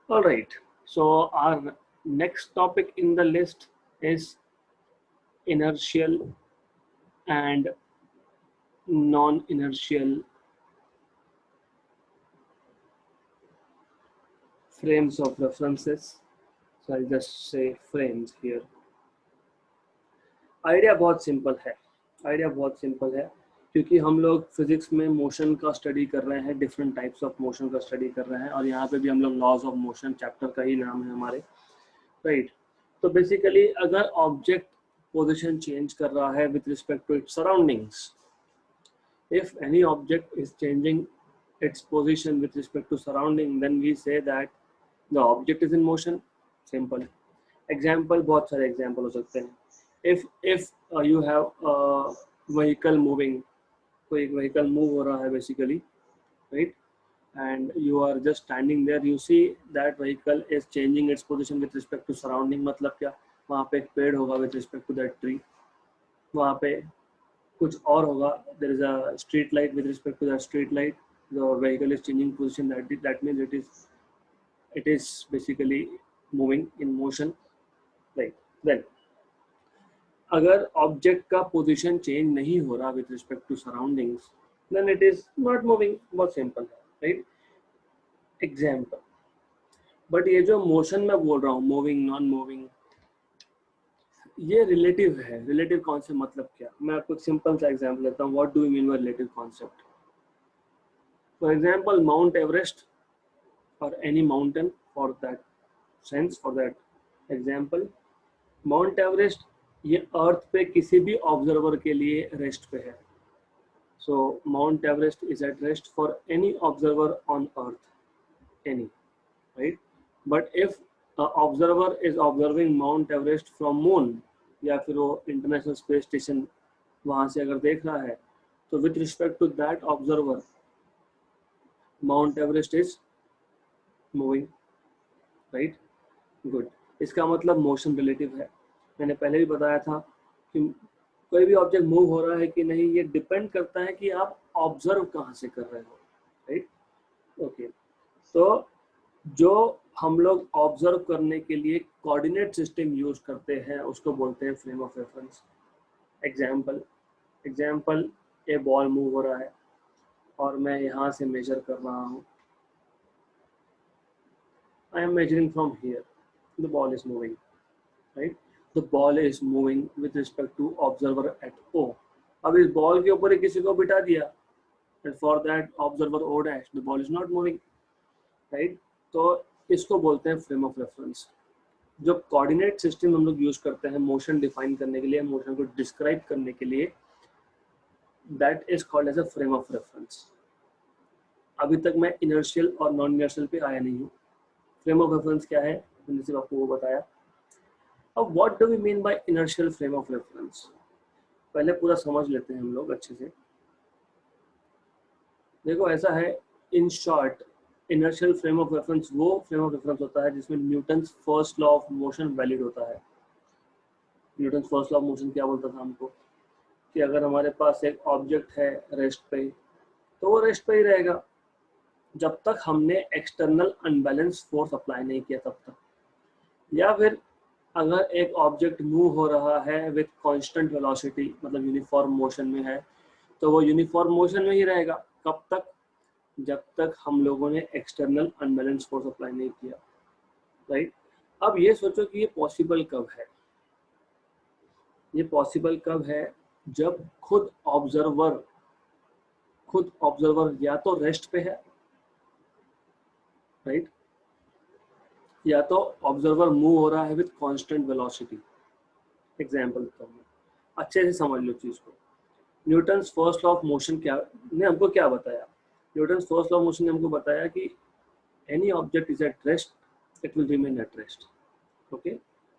All right. So our next topic in the list is inertial and non-inertial frames of references. So I'll just say frames here. Idea बहुत simple है, idea बहुत simple है क्योंकि हम लोग physics में motion का study कर रहे हैं, डिफरेंट टाइप्स ऑफ मोशन का स्टडी कर रहे हैं, और यहाँ पे भी हम लोग लॉज ऑफ मोशन चैप्टर का ही नाम है हमारे, राइट। तो बेसिकली अगर ऑब्जेक्ट पोजीशन चेंज कर रहा है with respect to its surroundings, if any object is changing its position with respect to surrounding, then we say that the object is in motion. Simple example, बहुत सारे example हो सकते हैं. if you have a vehicle moving, कोई एक vehicle move हो रहा है basically, right, and you are just standing there, you see that vehicle is changing its position with respect to surrounding. मतलब क्या, वहाँ पे एक पेड़ होगा with respect to that tree, वहाँ पे कुछ और होगा, there is a street light, with respect to that street light the vehicle is changing position, that means it is basically moving in motion, right. Then अगर object का position change नहीं हो रहा with respect to surroundings, then it is not moving. बहुत simple है, right. Example, but ये जो motion में बोल रहा हूँ, मूविंग नॉन मूविंग, ये रिलेटिव है. रिलेटिव कॉन्सेप्ट मतलब क्या, मैं आपको सिंपल सा एग्जांपल देता हूँ. What do you mean by relative concept? For example Mount Everest और any mountain, for that sense, for that example, Mount Everest ये अर्थ पे किसी भी ऑब्जर्वर के लिए रेस्ट पे है. So Mount Everest is at rest for any observer on earth, any, right. But if observer is observing Mount Everest from moon, या फिर वो इंटरनेशनल स्पेस स्टेशन वहाँ से अगर देख रहा है, तो with respect to that observer Mount Everest is moving, right. Good. इसका मतलब मोशन रिलेटिव है. मैंने पहले भी बताया था कि कोई भी ऑब्जेक्ट मूव हो रहा है कि नहीं, ये डिपेंड करता है कि आप ऑब्जर्व कहाँ से कर रहे हो, राइट. ओके. तो जो हम लोग ऑब्जर्व करने के लिए कोऑर्डिनेट सिस्टम यूज करते हैं उसको बोलते हैं frame of reference. Example, A ball move हो रहा है और मैं यहाँ से मेजर कर रहा हूँ. I am measuring from here, the ball is moving, right. The ball is moving with respect to observer at O. अब इस बॉल के ऊपर किसी को बिठा दिया, for that observer O dash, the ball is not moving, right. तो इसको बोलते हैं फ्रेम ऑफ रेफरेंस. जो कोऑर्डिनेट सिस्टम हम लोग यूज करते हैं मोशन डिफाइन करने के लिए, मोशन को डिस्क्राइब करने के लिए, that is called as a frame of reference. अभी तक मैं इनर्शियल और नॉन इनर्शियल पे आया नहीं हूँ. फ्रेम ऑफ रेफरेंस क्या है मैंने सिर्फ आपको वो बताया. अब what do we mean by inertial frame of reference, पहले पूरा समझ लेते हैं हम लोग अच्छे से. देखो ऐसा है, in short, inertial frame of reference वो फ्रेम ऑफ रेफरेंस होता है जिसमें Newton's first law of motion valid होता है. Newton's first law of motion क्या बोलता था हमको, कि अगर हमारे पास एक ऑब्जेक्ट है रेस्ट पे, तो वो रेस्ट पे ही रहेगा जब तक हमने एक्सटर्नल अनबैलेंस फोर्स अप्लाई नहीं किया तब तक. या फिर अगर एक ऑब्जेक्ट मूव हो रहा है विथ कांस्टेंट वेलोसिटी, मतलब यूनिफॉर्म मोशन में है, तो वो यूनिफॉर्म मोशन में ही रहेगा. कब तक? जब तक हम लोगों ने एक्सटर्नल अनबैलेंस फोर्स अप्लाई नहीं किया, राइट. अब ये सोचो कि ये पॉसिबल कब है. ये पॉसिबल कब है, जब खुद ऑब्जर्वर या तो रेस्ट पे है, राइट, या तो ऑब्जर्वर मूव हो रहा है विथ कांस्टेंट वेलोसिटी. एग्जांपल बताऊं मैं, अच्छे से समझ लो चीज को. Newton's first law of motion क्या ने हमको क्या बताया? Newton's first law of motion ने हमको बताया कि any object is at rest, it will remain at rest, okay,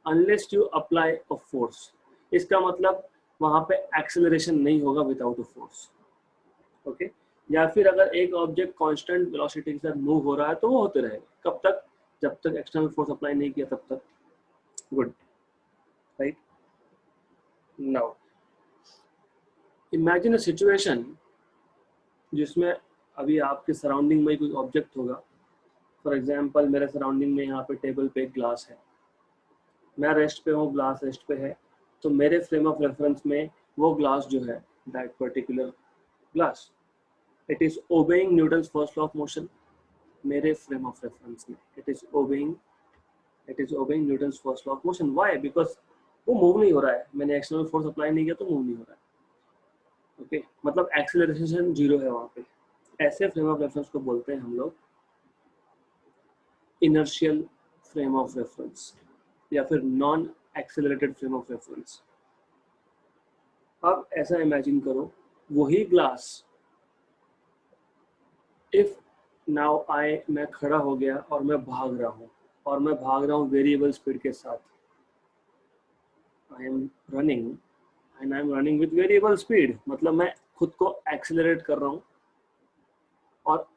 unless you apply a force. इसका मतलब वहां पे एक्सेलरेशन नहीं होगा विदाउट अ फोर्स, ओके. या फिर अगर एक ऑब्जेक्ट कांस्टेंट वेलोसिटी के साथ मूव हो रहा है तो वो होते रहेगा. कब तक? जब तक एक्सटर्नल फोर्स अप्लाई नहीं किया तब तक. Good, right. Now imagine a situation जिसमें अभी आपके सराउंडिंग में कोई ऑब्जेक्ट होगा. फॉर एग्जाम्पल मेरे सराउंडिंग में यहाँ पे टेबल पे एक ग्लास है, मैं रेस्ट पे हूँ, ग्लास रेस्ट पे है, तो मेरे फ्रेम ऑफ रेफरेंस में वो ग्लास जो है, that particular glass, it is obeying Newton's first law of motion. मेरे फ्रेम ऑफ रेफरेंस में it is obeying Newton's first law of motion. Why? Because वो मूव नहीं हो रहा है, मैंने एक्सटर्नल फोर्स अप्लाई नहीं किया तो मूव नहीं हो रहा है। ओके, मतलब एक्सेलरेशन जीरो है वहाँ पे। ऐसे फ्रेम ऑफ रेफरेंस को बोलते हैं हम लोग इनर्शियल फ्रेम ऑफ रेफरेंस या फिर non accelerated frame of reference. अब ऐसा इमेजिन करो, वही ग्लास, इफ नाउ मैं खड़ा हो गया और मैं भाग रहा हूँ, और मैं भाग रहा हूँ वेरिएबल स्पीड के साथ, आई am running and I am running with variable speed, मतलब मैं खुद को एक्सेलरेट कर रहा हूँ, और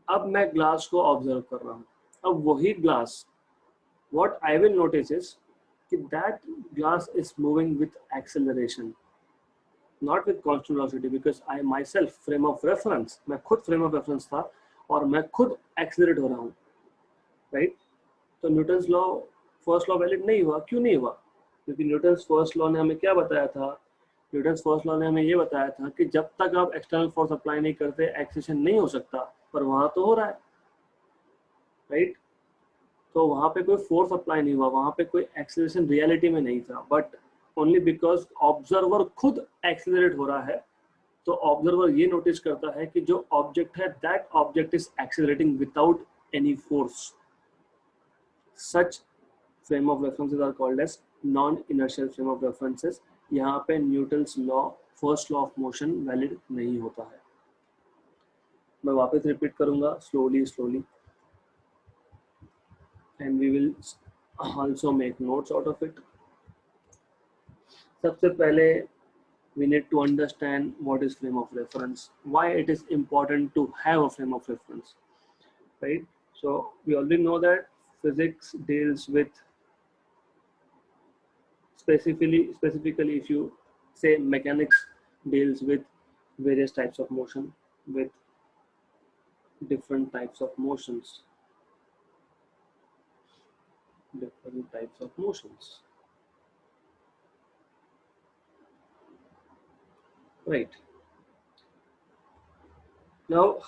अब मैं ग्लास को ऑब्जर्व कर रहा हूँ। अब वही glass, what I will notice is that glass is moving with acceleration, not with constant velocity, because I myself frame of reference, मैं खुद frame of reference था और मैं खुद accelerate हो रहा हूँ, right? तो Newton's law first law valid नहीं हुआ। क्यों नहीं हुआ? क्योंकि न्यूटन्स फर्स्ट लॉ ने हमें क्या बताया था? न्यूटन्स फर्स्ट लॉ ने हमें ये बताया था कि जब तक आप एक्सटर्नल फोर्स अप्लाई नहीं करते एक्सेलेरेशन नहीं हो सकता, पर वहां तो हो रहा है, राइट? तो वहां पे कोई फोर्स अप्लाई नहीं हुआ, वहां पे कोई एक्सेलरेशन रियलिटी में नहीं था, बट ओनली बिकॉज ऑब्जर्वर खुद एक्सेलरेट हो रहा है, तो ऑब्जर्वर ये नोटिस करता है कि जो ऑब्जेक्ट है that object is accelerating without any force. Such frame of references are called as non inertial frame of references. यहाँ पे Newton's law first law of motion valid नहीं होता है। मैं वापस रिपीट करूंगा slowly and we will also make notes out of it. सबसे पहले we need to understand what is frame of reference, why it is important to have a frame of reference, right? So we already know that physics deals with specifically if you say mechanics deals with various types of motion, with different types of motions, right? Now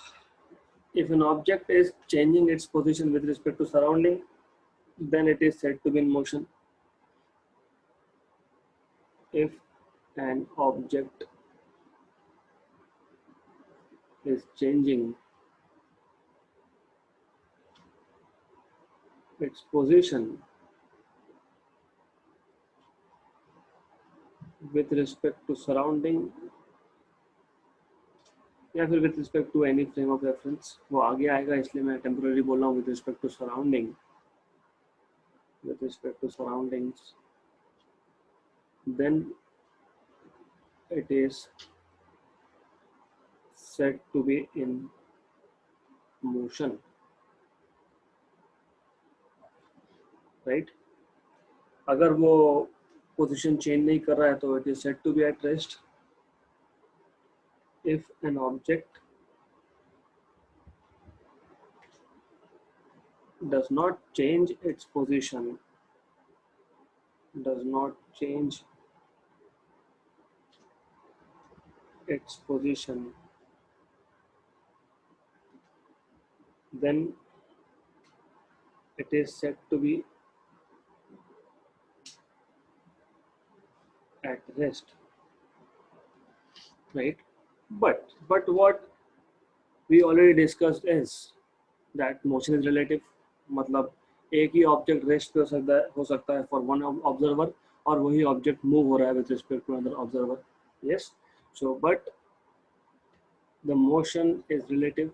if an object is changing its position with respect to surrounding, then it is said to be in motion. If an object is changing its position with respect to surrounding या फिर with respect to any frame of reference, वो आगे आएगा इसलिए मैं temporarily बोल रहा हूँ with respect to surroundings, then it is said to be in motion, right? अगर वो पोजीशन चेंज नहीं कर रहा है तो it is said to be at rest. If an object does not change its position, then it is said to be at rest, right? But what we already discussed is that motion is relative, मतलब एक ही object rest पे हो सकता है for one observer, और वही object move हो रहा है with respect to another observer. Yes, so but the motion is relative,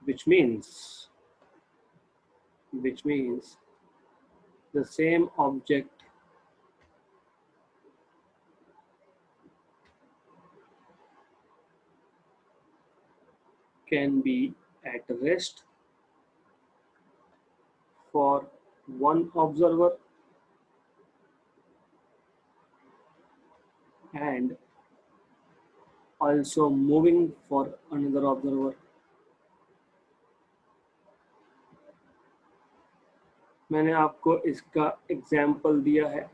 which means the same object can be at rest for one observer and also moving for another observer. मैंने आपको इसका example दिया है.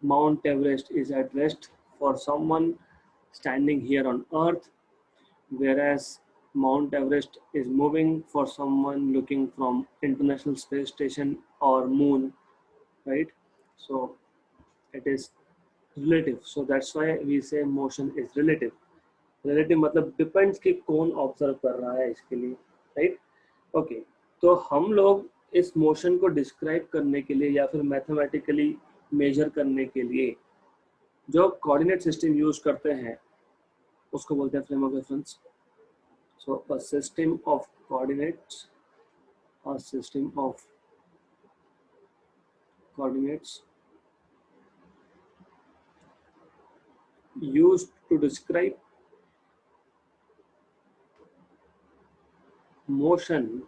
Mount Everest is at rest for someone standing here on earth, whereas Mount Everest is moving for someone looking from International Space Station or moon, right? So it is relative. So that's why we say motion is relative. Relative मतलब depends कि कौन observe कर रहा है इसके लिए, right? Okay. तो हम लोग इस मोशन को डिस्क्राइब करने के लिए या फिर मैथमेटिकली मेजर करने के लिए जो कोऑर्डिनेट सिस्टम यूज करते हैं उसको बोलते हैं frame of reference. So a system of coordinates, a system of coordinates used to describe motion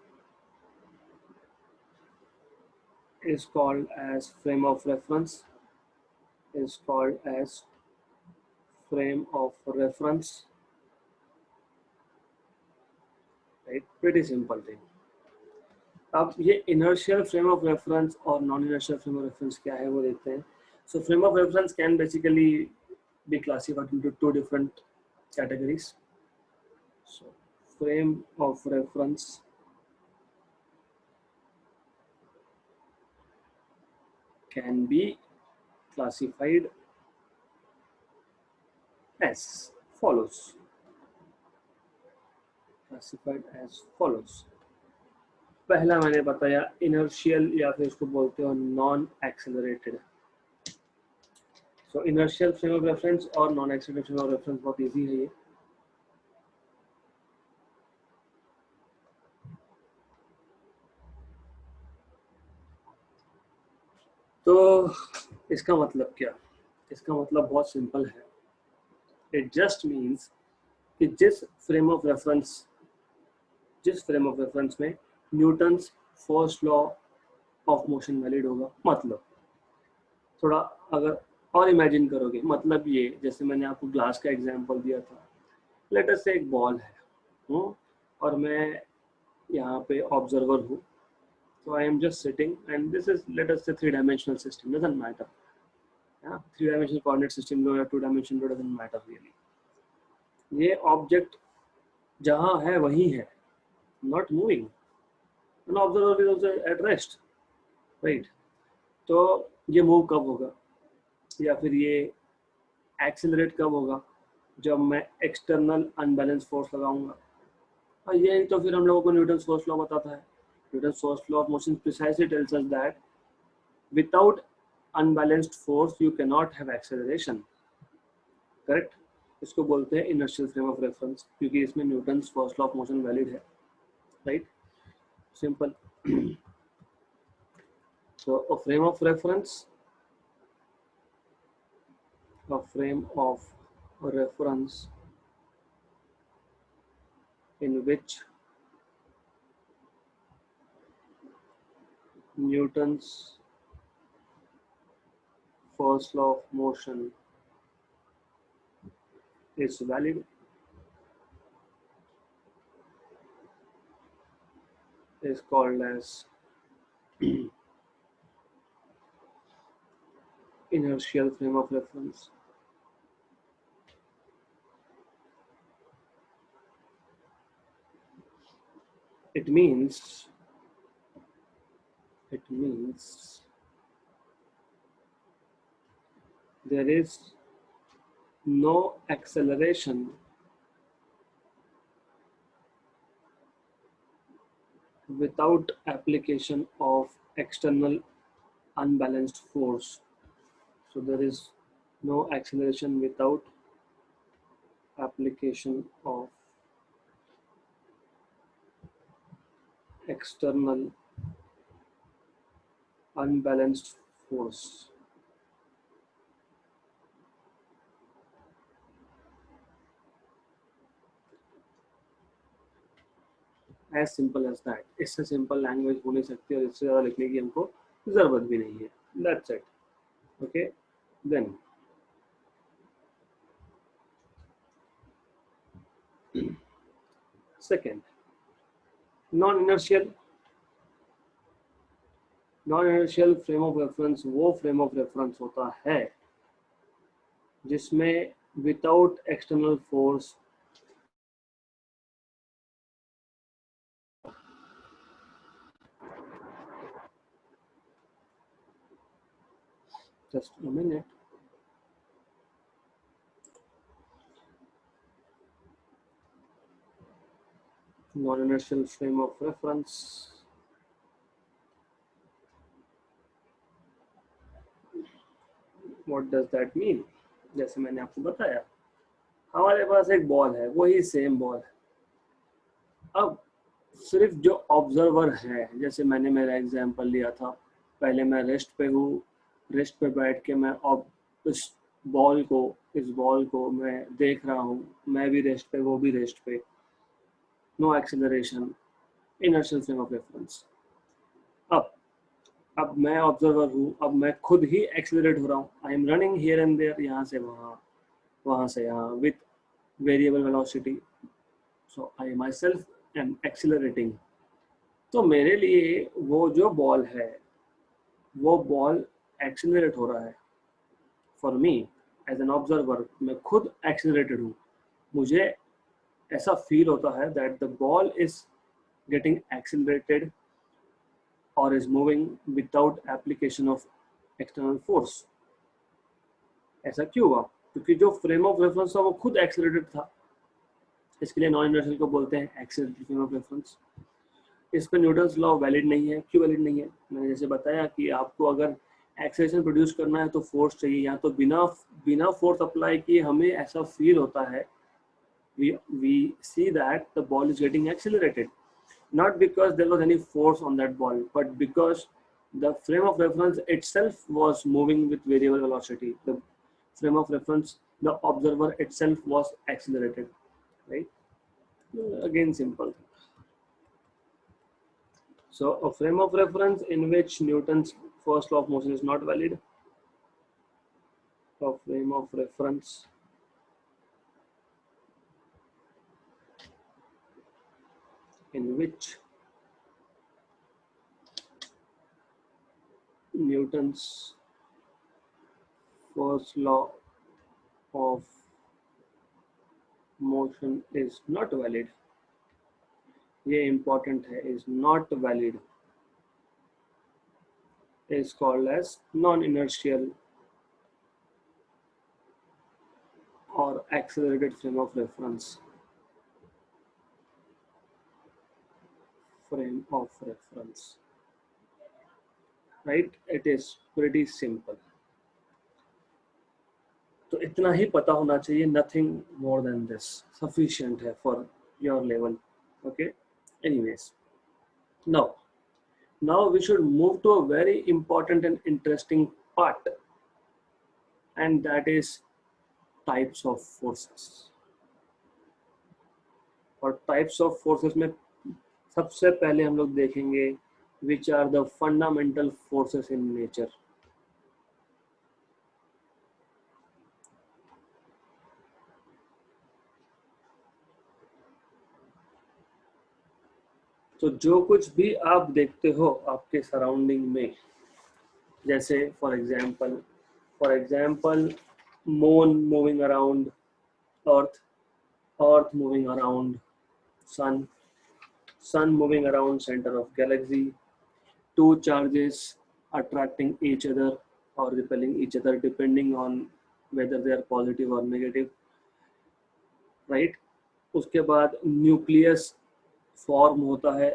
is called as frame of reference, is called as frame of reference, right? Pretty simple thing. अब ये inertial frame of reference और non inertial frame of reference क्या है वो देखते हैं. So frame of reference can basically be classified into two different categories. So frame of reference can be classified as follows. Classified as follows. पहला मैंने बताया inertial या फिर इसको बोलते हो non accelerated. So inertial frame of reference और non accelerated frame of reference बहुत easy है ये. तो इसका मतलब क्या? इसका मतलब बहुत सिंपल है. It just means कि जिस फ्रेम ऑफ रेफरेंस में Newton's first law of motion valid होगा. मतलब थोड़ा अगर और इमेजिन करोगे, मतलब ये जैसे मैंने आपको ग्लास का एग्जांपल दिया था. लेट अस से एक बॉल है और मैं यहाँ पे ऑब्जर्वर हूँ. So I am just sitting and this is, let us say, 3-dimensional system, doesn't matter. Yeah, 3-dimensional coordinate system लो या 2-dimensional doesn't matter really. ये ऑब्जेक्ट जहाँ है वहीं है, not moving. An observer is also at rest, right? तो ये move कब होगा या फिर ये एक्सेलरेट कब होगा? जब मैं एक्सटर्नल अनबैलेंस फोर्स लगाऊंगा. और ये तो फिर हम लोगों को न्यूटन्स फर्स्ट लॉ बताता है. Newton's first law of motion precisely tells us that without unbalanced force you cannot have acceleration. Correct? इसको बोलते हैं inertial frame of reference क्योंकि इसमें Newton's first law of motion valid है, right? Simple. So a frame of reference in which Newton's first law of motion is valid is called as inertial frame of reference. It means there is no acceleration without application of external unbalanced force. So there is no acceleration without application of external unbalanced force. As simple as that. इससे simple language हो नहीं सकती और इससे ज़्यादा लिखने की हमको ज़रूरत भी नहीं है. That's it. Okay. Then second, non inertial frame of reference वो फ्रेम ऑफ रेफरेंस होता है जिसमें without external force just a minute, non-inertial frame of reference, what does that mean? जैसे मैंने आपको बताया, हमारे पास एक बॉल है, वही सेम बॉल है। अब सिर्फ जो ऑब्जर्वर है, जैसे मैंने मेरा एग्जांपल लिया था, पहले मैं रेस्ट पे हूँ, रेस्ट पे बैठ के मैं इस बॉल को मैं देख रहा हूँ, मैं भी रेस्ट पे, वो भी रेस्ट पे, no acceleration, inertial frame of reference. अब मैं ऑब्जर्वर हूँ, अब मैं खुद ही एक्सेलरेट हो रहा हूँ, I am running here and there, यहाँ से वहाँ, वहाँ से यहाँ, with variable velocity, so I myself am accelerating. तो मेरे लिए वो जो बॉल है, वो बॉल एक्सेलरेट हो रहा है। For me as an observer, मैं खुद एक्सेलरेटेड हूँ, मुझे ऐसा फील होता है that the ball is getting accelerated और is moving without application of external force. ऐसा क्यों हुआ? क्योंकि जो फ्रेम ऑफ रेफरेंस था वो खुद एक्सेलरेटेड था, इसके लिए नॉन इनर्शियल को बोलते हैं एक्सेलरेटेड फ्रेम ऑफ रेफरेंस। इस पर न्यूटन्स लॉ वैलिड नहीं है। क्यों वैलिड नहीं है? मैंने जैसे बताया कि आपको अगर एक्सेलरेशन प्रोड्यूस करना है तो फोर्स चाहिए, या तो बिना फोर्स अप्लाई किए हमें ऐसा फील होता है, we see that the ball is getting accelerated, not because there was any force on that ball, but because the frame of reference itself was moving with variable velocity. The frame of reference, the observer itself was accelerated, right? Again, simple. So a frame of reference in which Newton's first law of motion is not valid, a frame of reference in which Newton's first law of motion is not valid, ये important है, is not valid, is called as non-inertial or accelerated frame of reference. Frame of reference, right? It is pretty simple. तो इतना ही पता होना चाहिए, nothing more than this, sufficient है for your level. Okay, anyways, now we should move to a very important and interesting part, and that is types of forces. और types of forces में सबसे पहले हम लोग देखेंगे which are the fundamental forces in nature. तो जो कुछ भी आप देखते हो आपके सराउंडिंग में, जैसे for example moon moving around earth moving around sun moving around center of galaxy, two charges attracting each other or repelling each other depending on whether they are positive or negative, right? उसके बाद nucleus form होता है,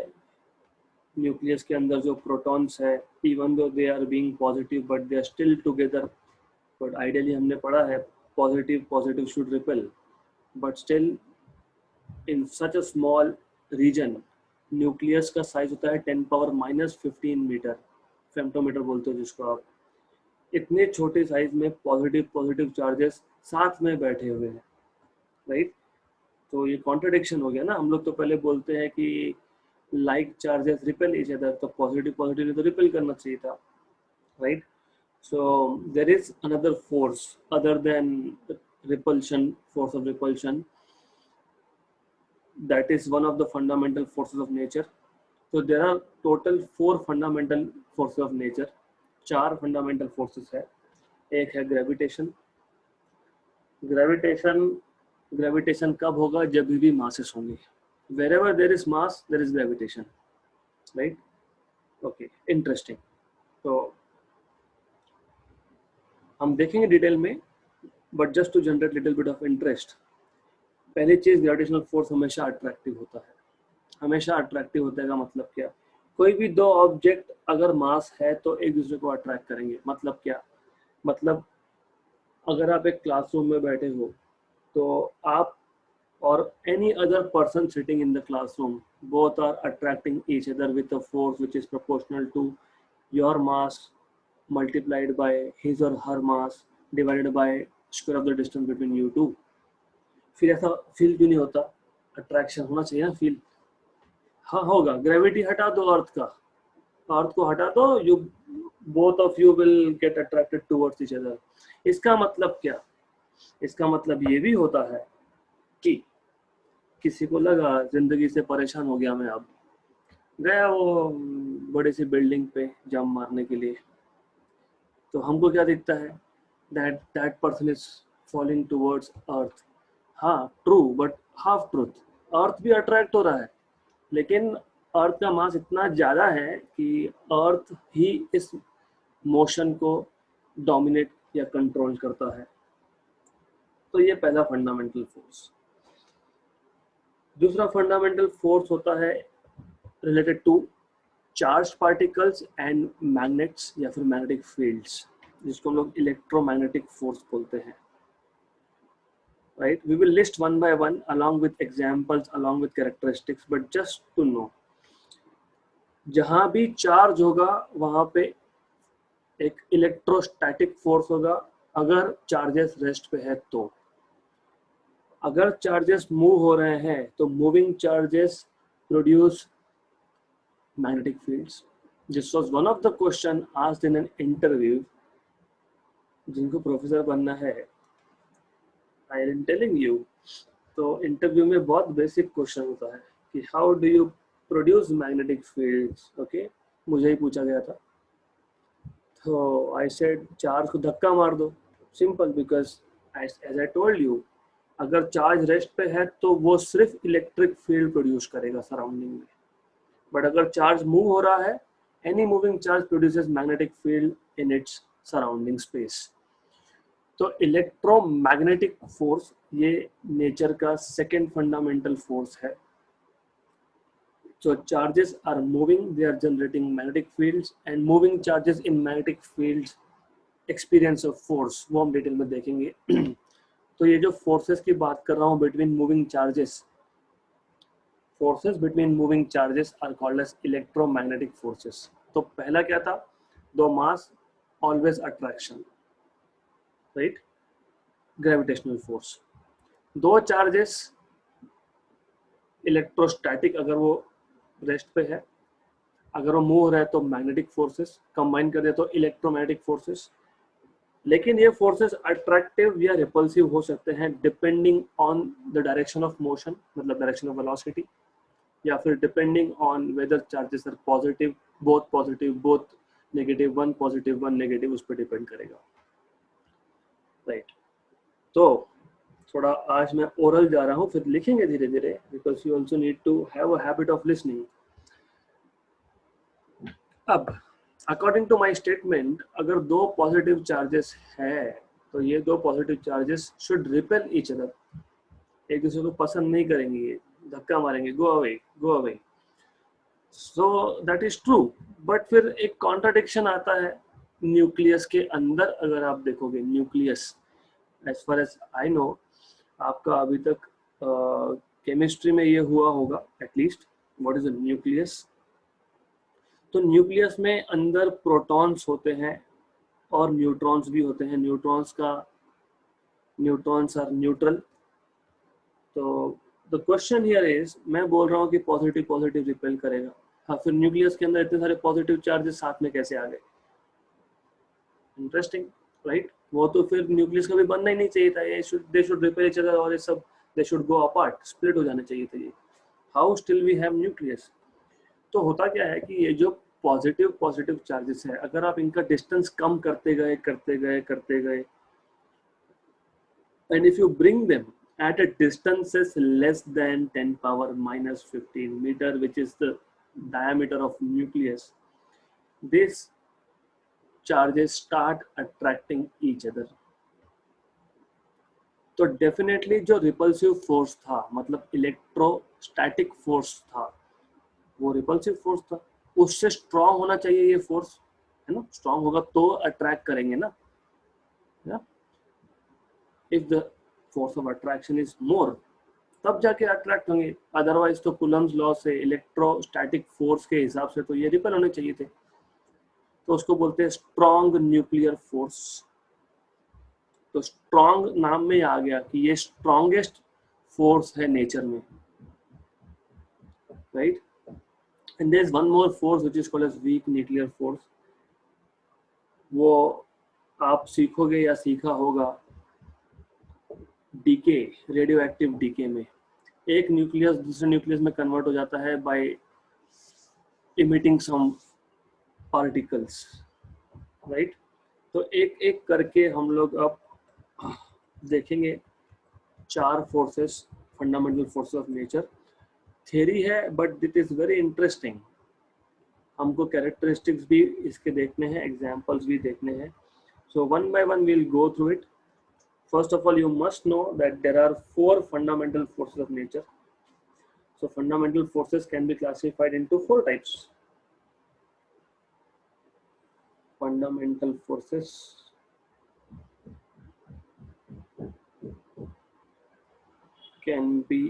nucleus के अंदर जो protons है, even though they are being positive but they are still together, but ideally हमने पढ़ा है positive should repel, but still in such a small region nucleus का साइज होता है 10⁻⁻15 मीटर, फेम्टोमीटर बोलते हो जिसको आप। इतने छोटे साइज में पॉजिटिव चार्जेस साथ में बैठे हुए हैं, राइट? तो ये कॉन्ट्रडिक्शन हो गया ना। हम लोग तो पहले बोलते हैं कि like charges repel each other, तो पॉजिटिव ने तो रिपेल करना चाहिए था, right? So there is another force other than repulsion, force of repulsion, that is one of the fundamental forces of nature. So there are total 4 fundamental forces of nature. 4 fundamental forces है. एक है gravitation. Gravitation कब होगा? जब भी masses होंगे. Wherever there is mass, there is gravitation, right? Okay, interesting. तो हम देखेंगे डिटेल में, but just to generate little bit of interest. पहली चीज, ग्रेविटेशनल फोर्स हमेशा अट्रैक्टिव होता है. हमेशा अट्रैक्टिव होता है का मतलब क्या? कोई भी दो ऑब्जेक्ट अगर मास है तो एक दूसरे को अट्रैक्ट करेंगे. मतलब क्या? मतलब अगर आप एक क्लासरूम में बैठे हो तो आप और any other person sitting in the classroom, both are attracting each other with a force which is proportional to your mass multiplied by his or her mass divided by square of the distance between you two. फिर ऐसा feel क्यों नहीं होता? Attraction होना चाहिए ना, feel. हाँ होगा. ग्रेविटी हटा दो अर्थ का, अर्थ को हटा दो, you both of you will get attracted towards each other. इसका मतलब क्या? इसका मतलब ये भी होता है कि किसी को लगा जिंदगी से परेशान हो गया मैं, अब गया वो बड़ी सी बिल्डिंग पे जंप मारने के लिए, तो हमको क्या दिखता है? that person is falling towards earth. हाँ ट्रू, बट हाफ ट्रूथ. अर्थ भी अट्रैक्ट हो रहा है, लेकिन अर्थ का मास इतना ज़्यादा है कि अर्थ ही इस मोशन को डोमिनेट या कंट्रोल करता है. तो ये पहला फंडामेंटल फोर्स. दूसरा फंडामेंटल फोर्स होता है related to charge particles and magnets या फिर मैग्नेटिक फील्ड्स, जिसको हम लोग इलेक्ट्रोमैग्नेटिक फोर्स बोलते हैं. Right? We will list one by one along with examples, along with characteristics, but just to know, जहाँ भी चार्ज होगा वहाँ पे एक इलेक्ट्रोस्टैटिक फोर्स होगा अगर चार्जेस रेस्ट पे है तो. अगर चार्जेस मूव हो रहे हैं तो moving charges produce magnetic fields. This was one of the question asked in an interview. जिनको प्रोफेसर बनना है, I am telling you, तो इंटरव्यू में बहुत बेसिक क्वेश्चन होता है कि how do you produce magnetic fields. Okay, मुझे ही पूछा गया था. तो आई सेड चार्ज को धक्का मार दो. Simple, because as I told you, अगर चार्ज रेस्ट पे है तो वो सिर्फ इलेक्ट्रिक फील्ड प्रोड्यूस करेगा सराउंडिंग में. बट अगर चार्ज मूव हो रहा है, any moving charge produces magnetic field in its surrounding space. तो इलेक्ट्रोमैग्नेटिक फोर्स ये नेचर का सेकेंड फंडामेंटल फोर्स है. So charges are moving, they are generating magnetic fields, and moving charges in magnetic fields experience of force. वो हम detail में देखेंगे. तो ये जो फोर्सेस की बात कर रहा हूँ between moving charges, forces between moving charges are called as electromagnetic forces. तो पहला क्या था? दो mass, always attraction, right? Gravitational force. दो चार्जेस, इलेक्ट्रोस्टैटिक अगर वो रेस्ट पे है, अगर वो मूव हो रहा है तो मैग्नेटिक फोर्सेस, कंबाइन कर दे तो इलेक्ट्रोमैग्नेटिक फोर्सेस. लेकिन ये फोर्सेस अट्रैक्टिव या रिपल्सिव हो सकते हैं depending on the direction of motion, मतलब डायरेक्शन ऑफ वेलोसिटी, या फिर depending on whether charges are positive, both negative, one positive one negative, उस पर डिपेंड करेगा, राइट? तो थोड़ा आज मैं ओरल जा रहा हूँ, फिर लिखेंगे धीरे धीरे, because you also need to have a habit of listening. अब अकॉर्डिंग टू माई स्टेटमेंट, अगर दो पॉजिटिव चार्जेस है तो ये दो positive charges should repel each other. एक दूसरे को पसंद नहीं करेंगे, धक्का मारेंगे, go away, go away. So that is true. But फिर एक कॉन्ट्राडिक्शन आता है न्यूक्लियस के अंदर. अगर आप देखोगे nucleus, as far as I know, आपका अभी तक केमिस्ट्री में ये हुआ होगा at least, what is a nucleus. तो न्यूक्लियस में अंदर प्रोटॉन्स होते हैं और न्यूट्रॉन्स भी होते हैं. Neutrons are neutral. तो द क्वेश्चन हियर इज, मैं बोल रहा हूँ कि पॉजिटिव पॉजिटिव रिपेल करेगा. हाँ, फिर न्यूक्लियस के अंदर इतने सारे पॉजिटिव चार्जेस साथ में कैसे आ गए? Interesting, right? वो तो फिर न्यूक्लियस कभी बनना ही नहीं चाहिए था. They should repel each other, और ये सब they should go apart, split हो जाने चाहिए थे ये. How still we have nucleus. तो होता क्या है कि ये जो पॉजिटिव पॉजिटिव चार्जेस है, अगर आप इनका डिस्टेंस कम करते गए and if you bring them at a distances less than 10 power minus 15 meter, which is the diameter of nucleus, these charges start attracting each other. तो डेफिनेटली जो रिपल्सिव फोर्स था, मतलब इलेक्ट्रोस्टैटिक फोर्स था, वो repulsive force था, उससे strong होना चाहिए ये फोर्स, है ना। स्ट्रॉन्ग होगा तो अट्रैक्ट करेंगे ना, if the force of attraction is more तब जाके अट्रैक्ट होंगे, अदरवाइज तो कूलम्स लॉ से इलेक्ट्रोस्टैटिक फोर्स के हिसाब से तो ये रिपेल होने चाहिए थे। तो उसको बोलते हैं स्ट्रॉन्ग न्यूक्लियर फोर्स। तो स्ट्रॉन्ग नाम में आ गया कि ये स्ट्रॉन्गेस्ट फोर्स है नेचर में, right. And there is one more force which is called as weak nuclear force. वो आप सीखोगे या सीखा होगा डीके, रेडियो एक्टिव डीके में एक न्यूक्लियस दूसरे न्यूक्लियस में कन्वर्ट हो जाता है by emitting some particles, right. तो एक एक करके हम लोग अब देखेंगे 4 forces, fundamental forces of nature. Theory है but it is very interesting. हमको कैरेक्टरिस्टिक्स भी इसके देखने हैं, एग्जांपल्स भी देखने हैं। So one by one we will go through it. First of all, you must know that there are 4 fundamental forces of nature. So fundamental forces can be classified into 4 types. Fundamental forces can be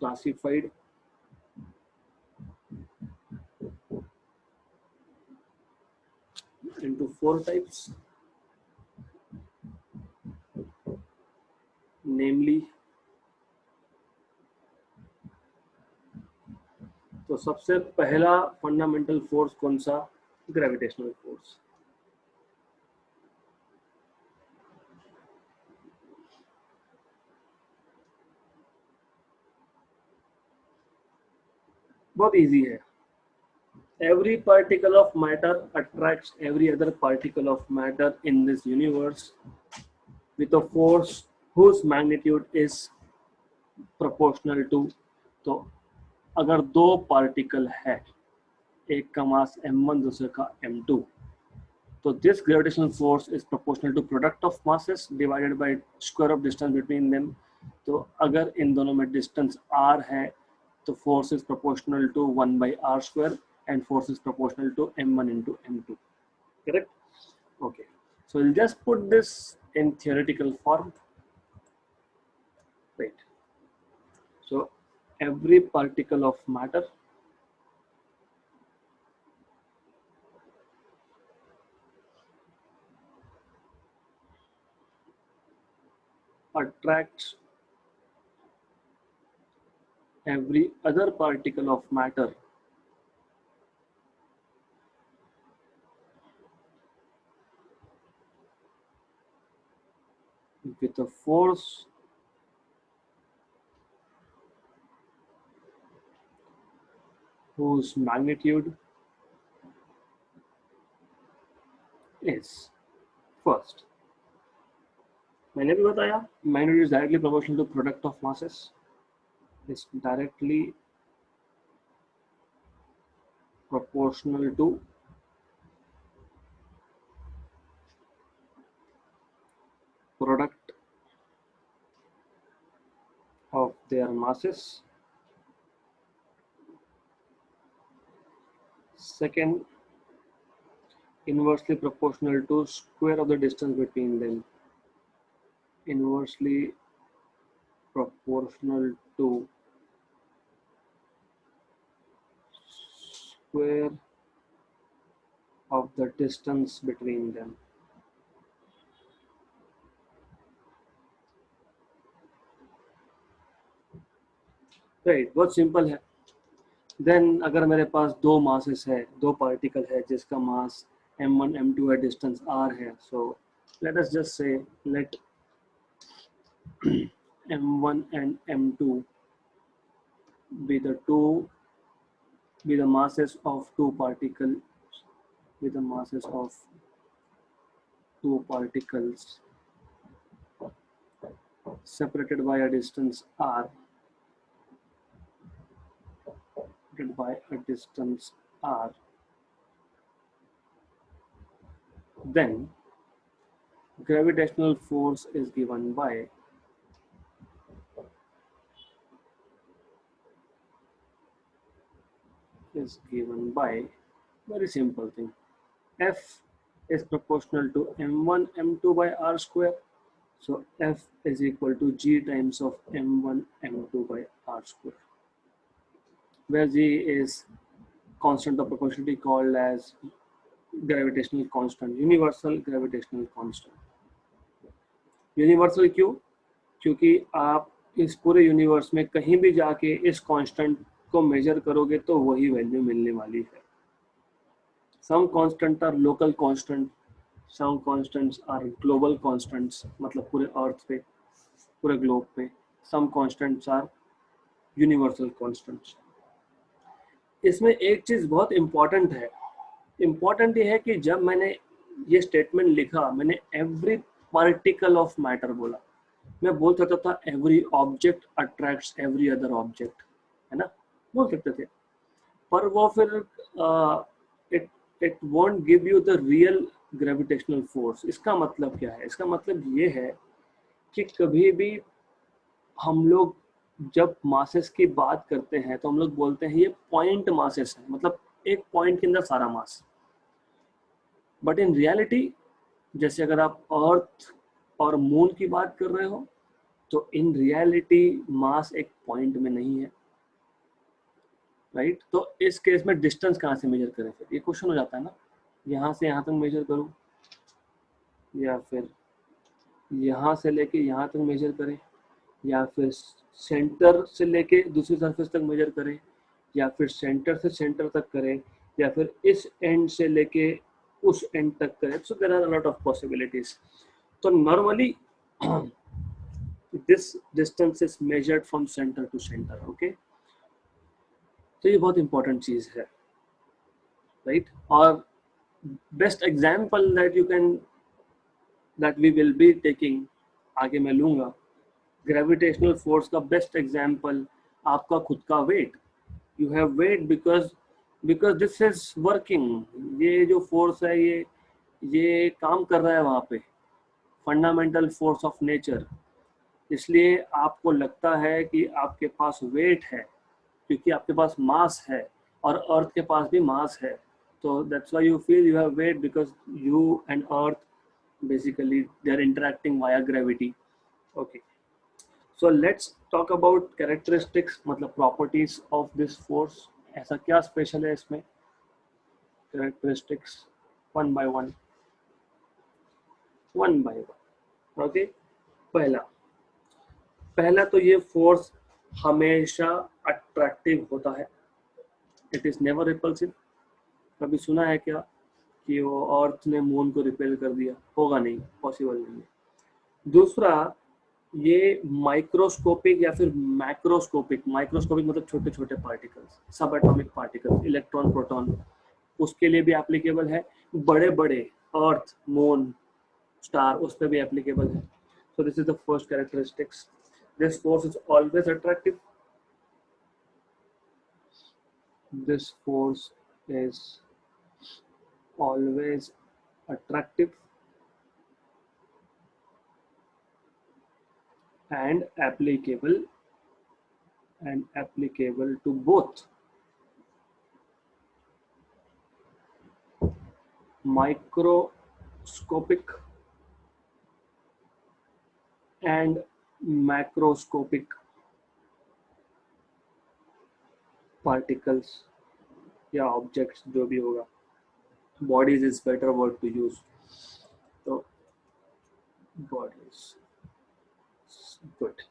classified into 4 types, namely, तो सबसे पहला fundamental force कौन सा? Gravitational force. बहुत easy है। Every particle of matter attracts every other particle of matter in this universe with a force whose magnitude is proportional to, तो अगर 2 particle है, एक का मास m1 दूसरे का m2, तो this gravitational force is proportional to product of masses divided by square of distance between them. तो अगर इन दोनों में डिस्टेंस r है तो force is proportional to 1 by r square and force is proportional to m1 into m2, correct? Okay, so we'll just put this in theoretical form, right? So every particle of matter attracts every other particle of matter with a force whose magnitude is, first, मैंने भी बताया magnitude is directly proportional to product of masses, is directly proportional to product of their masses. Second, inversely proportional to square of the distance between them. Inversely proportional to square of the distance between them. Right, बहुत simple है। Then अगर मेरे पास 2 masses है, 2 particle है जिसका मास m1 m2 है, distance r है, so let us just say let m1 and m2 be the masses of two particles with the masses of two particles separated by a distance r, separated by a distance r, then gravitational force is given by very simple thing. F is proportional to m1 m2 by r square. So F is equal to g times of m1 m2 by r square, where g is constant of proportionality called as gravitational constant, universal gravitational constant. Universal क्यों? क्योंकि आप इस पूरे universe में कहीं भी जाके इस कांस्टेंट को मेजर करोगे तो वही वैल्यू मिलने वाली है. Some constant are local constant, some constants are global constants, मतलब पूरे अर्थ पे, पूरे ग्लोब पे. Some constants are universal constants. इसमें एक चीज बहुत इंपॉर्टेंट है. इंपॉर्टेंट ये है कि जब मैंने ये स्टेटमेंट लिखा, मैंने एवरी पार्टिकल ऑफ मैटर बोला. मैं बोल सकता था every object attracts every other object, है ना, बोल सकते थे. पर वो फिर it won't give you the real gravitational force. इसका मतलब क्या है? इसका मतलब ये है कि कभी भी हम लोग जब मासेस की बात करते हैं तो हम लोग बोलते हैं ये पॉइंट मासेस है, मतलब एक पॉइंट के अंदर सारा मास. बट इन रियलिटी, जैसे अगर आप अर्थ और मून की बात कर रहे हो, तो इन रियलिटी मास एक पॉइंट में नहीं है, राइट. तो इस केस में डिस्टेंस कहाँ से मेजर करें? फिर ये क्वेश्चन हो जाता है ना, यहाँ से यहाँ तक मेजर करूँ या फिर यहाँ से लेके यहाँ तक मेजर करें, या फिर सेंटर से लेके दूसरी सरफेस तक मेजर करें, या फिर सेंटर से सेंटर तक करें, या फिर इस एंड से लेके उस एंड तक करें. So there are a lot of possibilities. तो normally this distance is measured from center to center. Okay, तो ये बहुत इंपॉर्टेंट चीज है, राइट. और best example that we will be taking, आगे मैं लूंगा, ग्रेविटेशनल फोर्स का बेस्ट एग्जाम्पल आपका खुद का weight. You have weight because this is working. ये जो फोर्स है ये काम कर रहा है वहाँ पे, फंडामेंटल फोर्स ऑफ नेचर. इसलिए आपको लगता है कि आपके पास वेट है क्योंकि आपके पास मास है, और अर्थ के पास भी मास है. तो that's why you feel you have weight, because you and earth basically they are interacting via gravity. Okay, so let's talk about characteristics, मतलब प्रॉपर्टीज ऑफ दिस फोर्स. ऐसा क्या स्पेशल है इसमें? Characteristics one by one. Okay, पहला तो ये फोर्स हमेशा अट्रैक्टिव होता है. It is never repulsive. कभी सुना है क्या कि वो अर्थ ने मून को रिपेल कर दिया? होगा नहीं, पॉसिबल नहीं है. दूसरा, ये माइक्रोस्कोपिक या फिर मैक्रोस्कोपिक, माइक्रोस्कोपिक मतलब छोटे छोटे पार्टिकल्स, सब एटॉमिक पार्टिकल्स, इलेक्ट्रॉन, प्रोटॉन, उसके लिए भी एप्लीकेबल है. बड़े बड़े अर्थ, मून, स्टार, उस पर भी एप्लीकेबल है. So this is the first characteristics. This force is always attractive. This force is always attractive and applicable to both microscopic and macroscopic particles या ऑब्जेक्ट्स, जो भी होगा. Bodies is better word to use. तो bodies, good.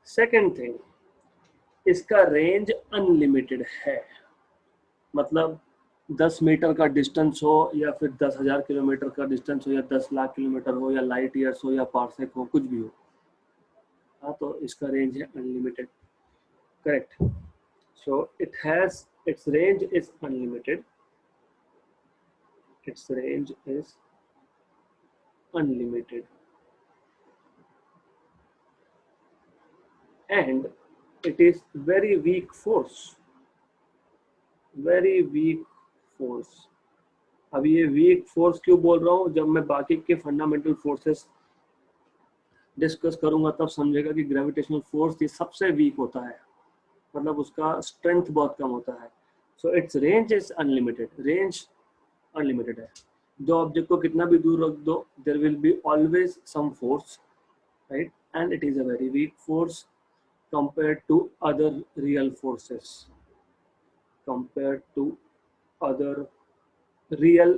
Second thing, इसका range unlimited है. मतलब 10 metre का distance हो या फिर 10,000 किलोमीटर का डिस्टेंस हो या 10 लाख किलोमीटर हो या लाइट ईयर्स हो या पार्सेक हो, कुछ भी हो, हाँ, तो इसका रेंज है unlimited. correct. So it has, its range is unlimited. Its range is unlimited, and it is very weak force. Very weak force. अब ये वीक फोर्स क्यों बोल रहा हूँ, जब मैं बाकी के फंडामेंटल फोर्सेस डिस्कस करूंगा तब समझेगा कि ग्रेविटेशनल फोर्स ये सबसे वीक होता है, मतलब उसका स्ट्रेंथ बहुत कम होता है. So its range is unlimited. Range unlimited है. दो ऑब्जेक्ट को कितना भी दूर रख दो, there will be always some force, right, and it is a very weak force compared to other real forces. Compared to other real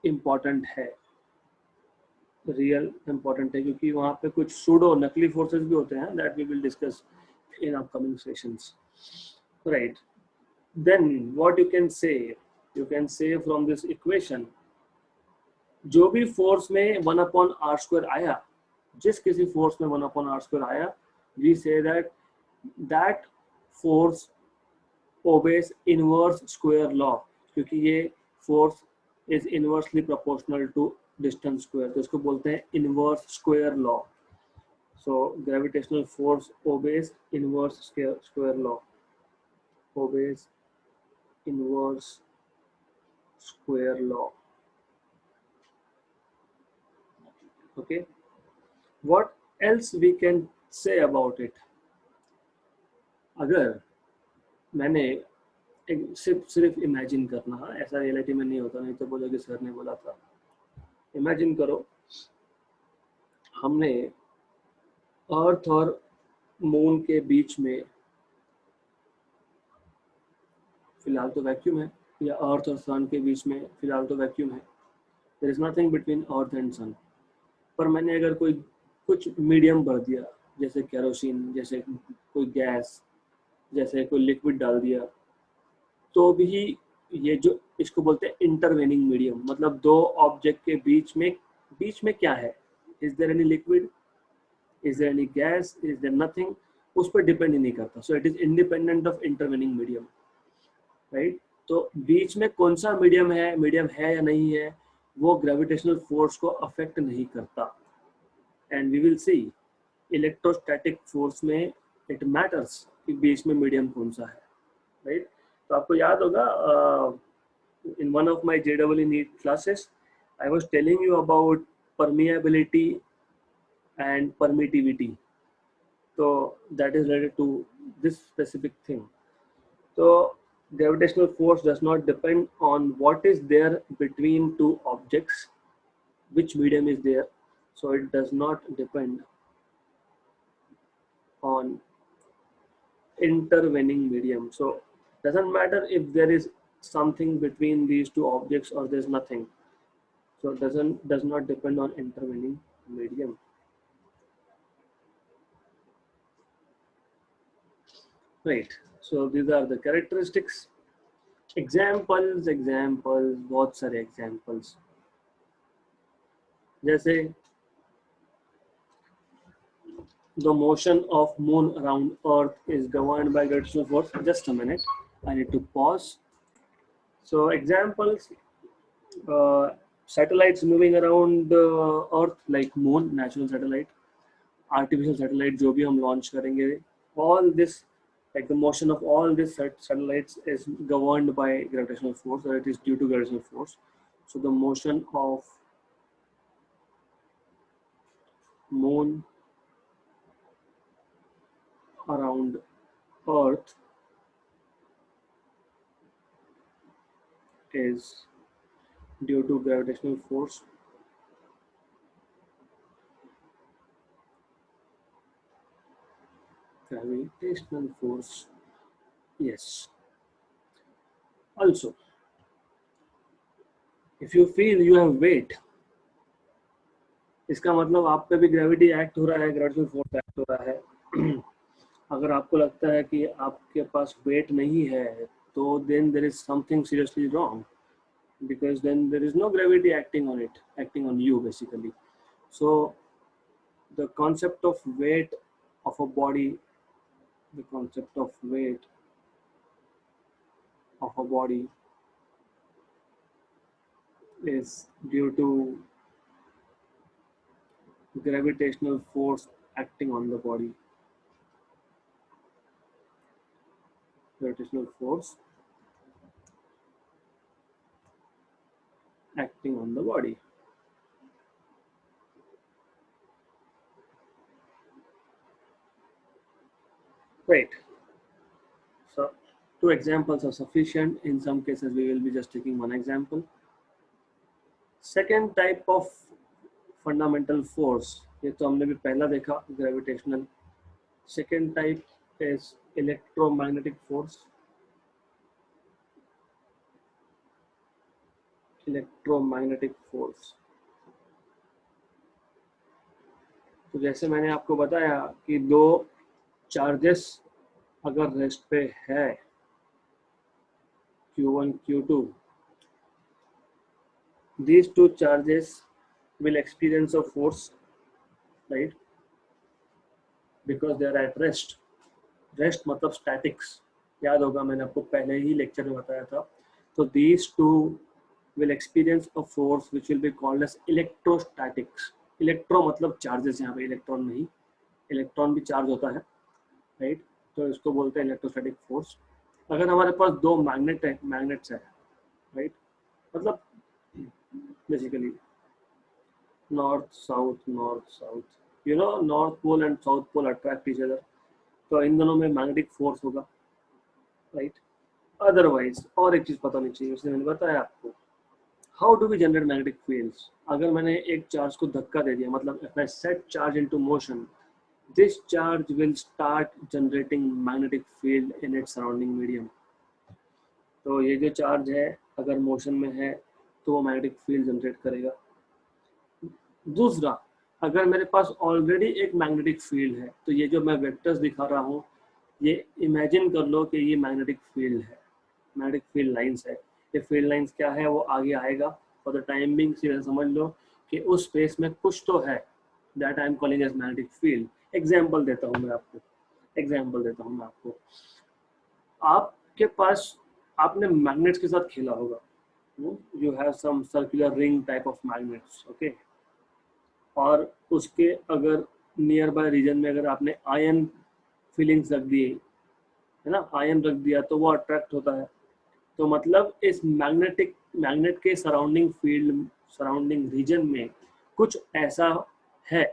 important है. Real important है क्योंकि वहाँ पे कुछ सूडो नकली फोर्सेस भी होते हैं, that we will discuss in upcoming sessions, right. Then what you can say from this equation, जो भी फोर्स में 1/r² आया, जिस किसी फोर्स में 1/r² आया, we say that force obeys inverse square law, क्योंकि ये force is inversely proportional to distance square, तो इसको बोलते हैं inverse square law. So gravitational force obeys inverse square law, obeys inverse square law. Okay, what else we can say about it? अगर मैंने सिर्फ imagine करना, ऐसा रियलिटी में नहीं होता, नहीं तो बोलो कि सर ने बोला था. इमेजिन करो हमने अर्थ और मून के बीच में, फिलहाल तो वैक्यूम है, या अर्थ और सन के बीच में फिलहाल तो वैक्यूम है, there is nothing between earth and sun. पर मैंने अगर कोई कुछ मीडियम भर दिया, जैसे केरोसिन, जैसे कोई गैस, जैसे कोई लिक्विड डाल दिया, तो भी ये जो इसको बोलते हैं इंटरवेनिंग मीडियम, मतलब दो ऑब्जेक्ट के बीच में क्या है, is there any liquid, is there any gas, is there nothing, उस पर डिपेंड ही नहीं करता. So it is independent of intervening medium, right. तो बीच में कौन सा मीडियम है या नहीं है, वो ग्रेविटेशनल फोर्स को अफेक्ट नहीं करता. And we will see electrostatic force में इट मैटर्स कि बीच में मीडियम कौन सा है, राइट. तो आपको याद होगा in one of my JEE NEET classes I was telling you about permeability and permittivity, so that is related to this specific thing. So gravitational force does not depend on what is there between two objects, which medium is there, so it does not depend on intervening medium. So doesn't matter if there is something between these two objects or there's nothing, so it does not depend on intervening medium. Right, so these are the characteristics. Examples, बहुत सारे examples, जैसे the motion of moon around earth is governed by gravitational force. Just a minute, I need to pause. So examples, satellites moving around earth like moon, natural satellite, artificial satellite जो भी हम launch करेंगे, all this, like the motion of all these satellites is governed by gravitational force, or it is due to gravitational force. So the motion of moon around earth is due to gravitational force. Gravitational force, yes. Also, if you feel you have weight, इसका मतलब आप पे भी gravity act हो रहा है, gravitational force act हो रहा है. अगर आपको लगता है कि आपके पास वेट नहीं है, तो then there is something seriously wrong, because then there is no gravity acting on you basically. So the concept of weight of a body the concept of weight of a body is due to gravitational force acting on the body. Gravitational force acting on the body. Right. So two examples are sufficient. In some cases, we will be just taking one example. Second type of fundamental force, ये तो हमने भी पहला देखा, gravitational. Second type is electromagnetic force. Electromagnetic force. तो जैसे मैंने आपको बताया कि दो चार्जेस अगर रेस्ट पे है Q1, Q2, these two charges will experience a force, right? Because they are at rest. Rest मतलब statics. याद होगा मैंने आपको पहले ही लेक्चर में बताया था. So these two will experience a force which will be called as electrostatics. Electro मतलब charges, यहाँ पे electron नहीं, electron भी charge होता है, right? तो इसको बोलते हैं electrostatic force. अगर हमारे पास दो magnets है, right? मतलब basically north south, you know, north pole and south pole attract each other, तो इन दोनों में मैग्नेटिक फोर्स होगा, राइट? अदरवाइज और एक चीज पता नहीं चाहिए, उसने मैंने बताया आपको, how do we generate magnetic fields. अगर मैंने एक चार्ज को धक्का दे दिया, मतलब if I set charge into motion, this charge will start generating magnetic field in its surrounding medium. तो ये जो चार्ज है अगर मोशन में है तो वो मैग्नेटिक फील्ड जनरेट करेगा. दूसरा, अगर मेरे पास ऑलरेडी एक मैग्नेटिक फील्ड है, तो ये जो मैं वेक्टर्स दिखा रहा हूँ, ये इमेजिन कर लो कि ये मैग्नेटिक फील्ड है, मैग्नेटिक फील्ड लाइंस है. ये फील्ड लाइंस क्या है वो आगे आएगा. फॉर द टाइम बिंग सीधा समझ लो कि उस स्पेस में कुछ तो है, that I am calling as magnetic field. Example देता हूँ मैं आपको. आपके पास, आपने मैग्नेट्स के साथ खेला होगा. You have some circular ring type of magnets, okay. और उसके अगर नियर बाय रीजन में अगर आपने आयन फीलिंग्स रख दिए, है ना, आयन रख दिया, तो वो अट्रैक्ट होता है. तो मतलब इस मैग्नेट के सराउंडिंग फील्ड, सराउंडिंग रीजन में कुछ ऐसा है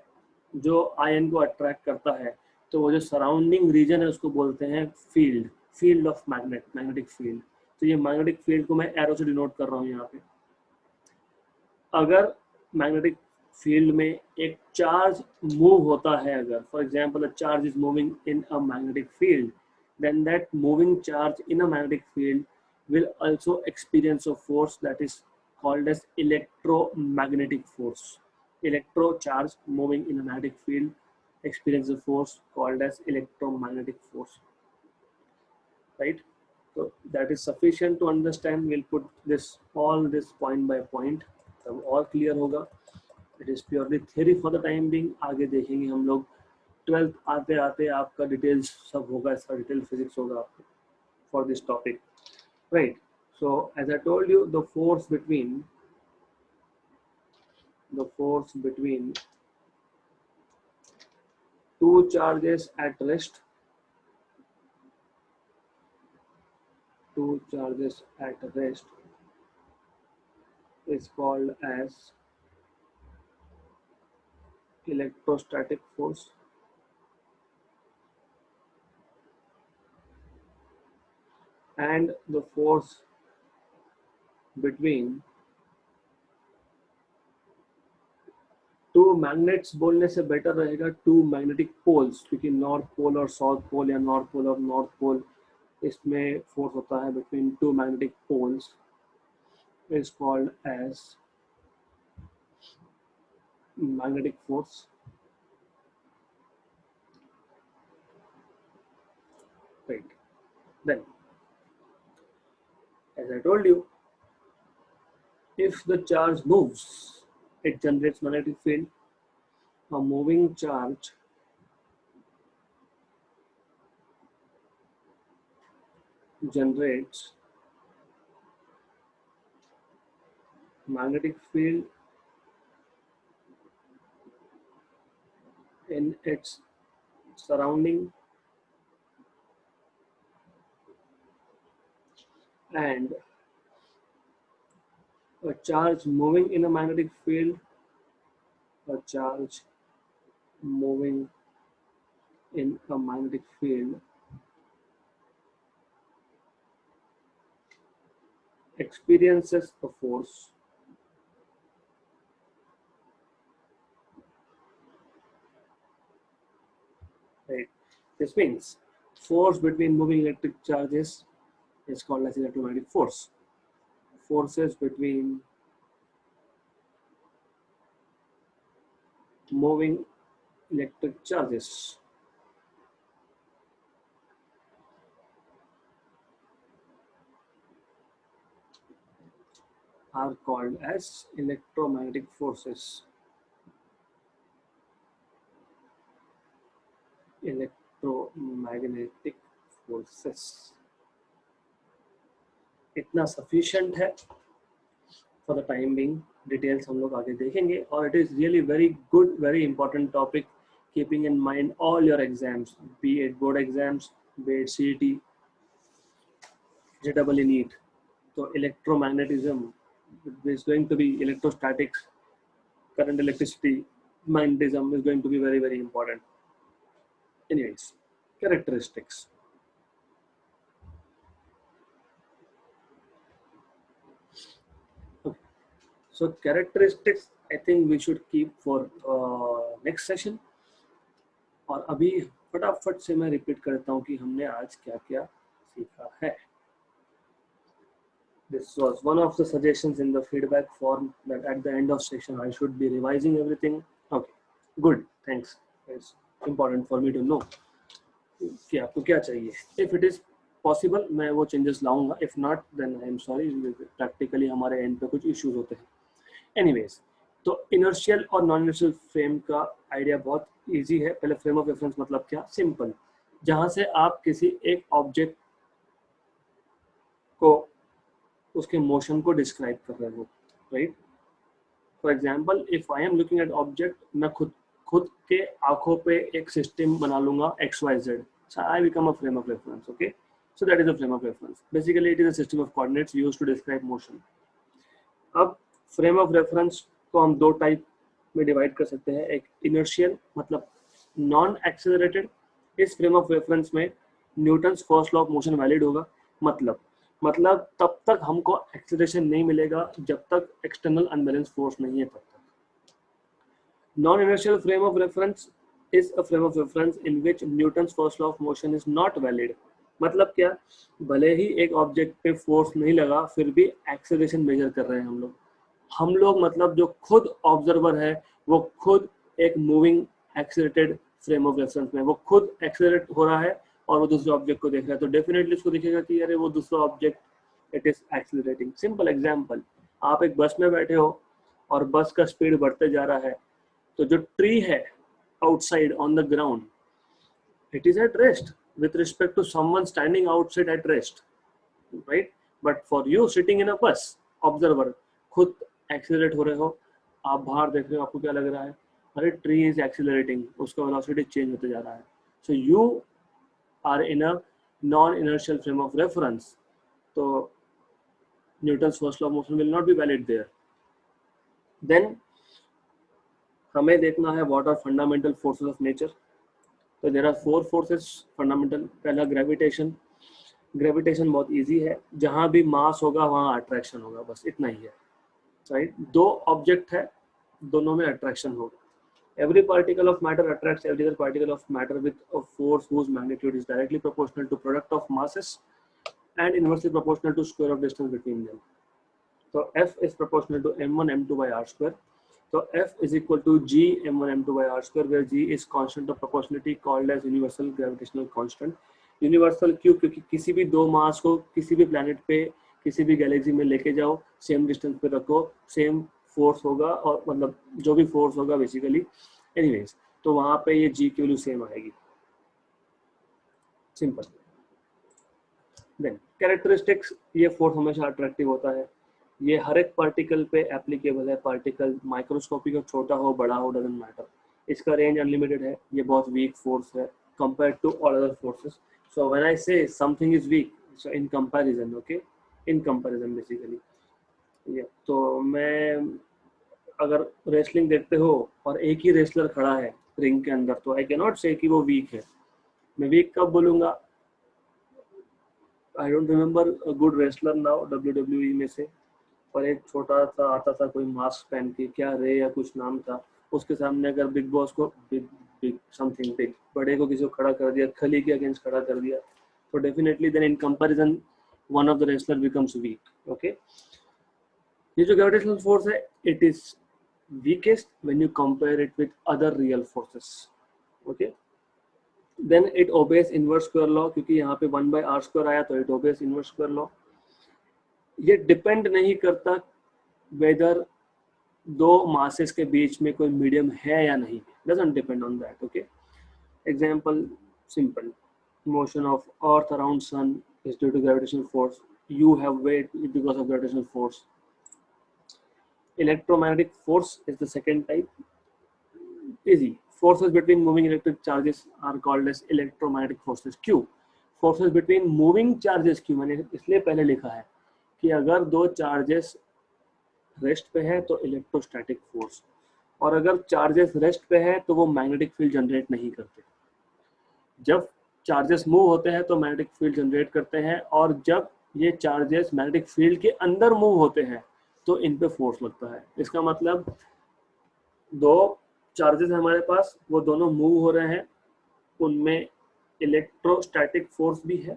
जो आयन को अट्रैक्ट करता है. तो वो जो सराउंडिंग रीजन है उसको बोलते हैं फील्ड ऑफ मैग्नेटिक फील्ड. तो ये मैग्नेटिक फील्ड को मैं एरो से डिनोट कर रहा हूँ यहाँ पे. अगर मैग्नेटिक फील्ड में एक चार्ज मूव होता है, अगर for example a charge is moving in a magnetic field, then that moving charge in a magnetic field will also experience a force that is called as electromagnetic force. Electro charge moving in a magnetic field experiences a force called as electromagnetic force, right? So that is sufficient to understand. We'll put all this point by point, तब और clear होगा. It is purely theory for the time being. आगे देखेंगे हम लोग. 12th आते आते आपका डिटेल्स सब होगा, इसका डिटेल फिजिक्स होगा आपको for this topic, right? So as I told you, the force between two charges at rest, is called as electrostatic force. And the force between two magnets बोलने से बेटर रहेगा to magnetic poles, क्योंकि north pole और south pole या north pole और north pole, इसमें force होता है between two magnetic poles, is called as magnetic force. Right. Then, as I told you, if the charge moves, it generates magnetic field. A moving charge generates magnetic field in its surrounding and a charge moving in a magnetic field, a charge moving in a magnetic field experiences a force right. This means force between moving electric charges is called as electromagnetic force. Forces between moving electric charges are called as electromagnetic forces. Electromagnetic forces. इतना sufficient है for the time being. Details हम लोग आगे देखेंगे और it is really very good, very important topic, keeping in mind all your exams, be it board exams, be it CET, JEE NEET. So electromagnetism is going to be electrostatics, current electricity, magnetism is going to be very, very important. Anyways, characteristics. Okay. So characteristics, I think we should keep for next session. और अभी फटाफट से मैं repeat करता हूँ कि हमने आज क्या क्या सीखा है. This was one of the suggestions in the feedback form that at the end of session I should be revising everything. Okay, good, thanks. It's important for me to know कि आपको क्या चाहिए. If it is possible, मैं वो changes लाऊंगा. If not, then I am sorry. Practically हमारे end पे कुछ issues होते हैं. Anyways, तो inertial और non-inertial frame का आइडिया बहुत इजी है. पहले फ्रेम ऑफ रेफरेंस मतलब क्या? सिंपल, जहां से आप किसी एक ऑब्जेक्ट को उसके मोशन को डिस्क्राइब कर रहे हो, right. For example, if I am looking at object, मैं खुद के आंखों पे एक सिस्टम बना लूंगा XYZ, so I become a frame of reference. Okay, so that is a frame of reference. Basically it is a system of coordinates used to describe motion. अब frame of reference को हम दो type में divide कर सकते हैं. एक inertial मतलब नॉन एक्सेलरेटेड. इस फ्रेम ऑफ रेफरेंस में Newton's first law of motion valid होगा. मतलब तब तक हमको एक्सेलरेशन नहीं मिलेगा जब तक एक्सटर्नल अनबैलेंस फोर्स नहीं है तब तक. Non inertial frame of reference is a frame of reference in which Newton's first law of motion is not valid. मतलब क्या? भले ही एक ऑब्जेक्ट पे फोर्स नहीं लगा, फिर भी एक्सेलरेशन मेजर कर रहे हैं हम लोग मतलब जो खुद ऑब्जर्वर है वो खुद एक moving accelerated frame of reference में वो खुद एक्सेलरेट हो रहा है और वो दूसरे ऑब्जेक्ट को देख रहा है, तो डेफिनेटली उसको दिखेगा कि अरे वो दूसरा object it is accelerating. Simple example, आप एक बस में बैठे हो और बस का स्पीड बढ़ते जा रहा है, तो जो ट्री है outside on the ground, it is at rest with respect to someone standing outside at rest, right? But for you sitting in a bus, observer, खुद एक्सीलरेट हो रहे हो, आप बाहर देख रहे हो, आपको क्या लग रहा है? अरे ट्री इज एक्सीलरेटिंग, उसका वेलोसिटी चेंज होते जा रहा है. So you are in a non inertial frame of reference, तो Newton's first law of motion will not be valid there. Then हमें देखना है what are fundamental forces of nature. तो देयर आर 4 फोर्सेस फंडामेंटल. पहला gravitation. Gravitation बहुत easy है, जहां भी मास होगा वहां अट्रैक्शन होगा, बस इतना ही है, राइट. दो ऑब्जेक्ट है, दोनों में अट्रैक्शन होगा. Every particle of matter attracts every other particle of matter with a force whose magnitude is directly proportional to product of masses and inversely proportional to square of distance between them. So F is proportional to m1 m2 by r square. So F is equal to g m1 m2 by r square, where g is constant of proportionality called as universal gravitational constant. Universal क्यों? क्योंकि किसी भी दो मास को किसी भी planet पे किसी भी गैलेक्सी में लेके जाओ, सेम डिस्टेंस पे रखो, सेम फोर्स होगा, और मतलब जो भी फोर्स होगा बेसिकली, एनीवेज, तो वहां पे ये जी की वैल्यू सेम आएगी. सिंपल. देन कैरेक्टरिस्टिक्स, ये फोर्स हमेशा अट्रैक्टिव होता है, ये हर एक पार्टिकल पे एप्लीकेबल है, पार्टिकल माइक्रोस्कोपिक हो, छोटा हो, बड़ा हो, डजंट मैटर, इसका रेंज अनलिमिटेड है, ये बहुत वीक फोर्स है compared to all other forces. So when I say something is weak, so in comparison, okay, in comparison basically. ये तो मैं, अगर रेसलिंग देखते हो और एक ही रेसलर खड़ा है रिंग के अंदर, तो आई कैन नॉट से कि वो वीक है. मैं वीक कब बोलूंगा? I don't remember a good wrestler now WWE में से, पर एक छोटा सा आता था कोई मास्क पहन के, क्या रे या कुछ नाम था, उसके सामने अगर बिग बॉस को, बिग बिग समथिंग बिग, बड़े को किसी को खड़ा कर दिया, खली के अगेंस्ट खड़ा कर दिया, तो definitely then in comparison one of the wrestler becomes weak. Okay, ये जो ग्रेविटेशनल फोर्स है, it is weakest when you compare it with other real forces. Okay, then it obeys inverse square law, क्योंकि यहाँ पे 1/r² आया तो it obeys inverse square law. ये depend नहीं करता वेदर दो मासेस के बीच में कोई मीडियम है या नहीं, doesn't depend on that. Okay, example simple, motion of earth around sun is due to gravitational force, you have weight because of gravitational force. Electromagnetic force is the second type. Easy. Forces between moving electric charges are called as electromagnetic forces. क्यों? Forces between moving charges क्यों मैंने इसलिए पहले लिखा है कि अगर दो चार्जेस रेस्ट पे है तो इलेक्ट्रोस्टैटिक फोर्स, और अगर चार्जेस रेस्ट पे है तो वो मैग्नेटिक फील्ड जनरेट नहीं करते. जब चार्जेस मूव होते हैं तो मैग्नेटिक फील्ड जनरेट करते हैं, और जब ये चार्जेस मैग्नेटिक फील्ड के अंदर मूव होते हैं तो इन पे फोर्स लगता है. इसका मतलब दो चार्जेस हमारे पास, वो दोनों मूव हो रहे हैं, उनमें इलेक्ट्रोस्टैटिक फोर्स भी है,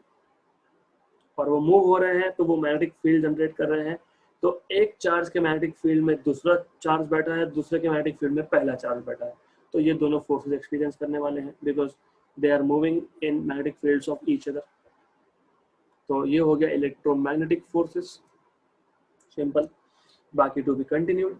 और वो मूव हो रहे हैं तो वो मैग्नेटिक फील्ड जनरेट कर रहे हैं. तो एक चार्ज के मैग्नेटिक फील्ड में दूसरा चार्ज बैठा है, दूसरे के मैग्नेटिक फील्ड में पहला चार्ज बैठा है, तो ये दोनों फोर्सेस एक्सपीरियंस करने वाले हैं because they are moving in magnetic fields of each other. तो ये हो गया इलेक्ट्रोमैग्नेटिक फोर्सेस, सिंपल. बाकी टू बी कंटिन्यूड.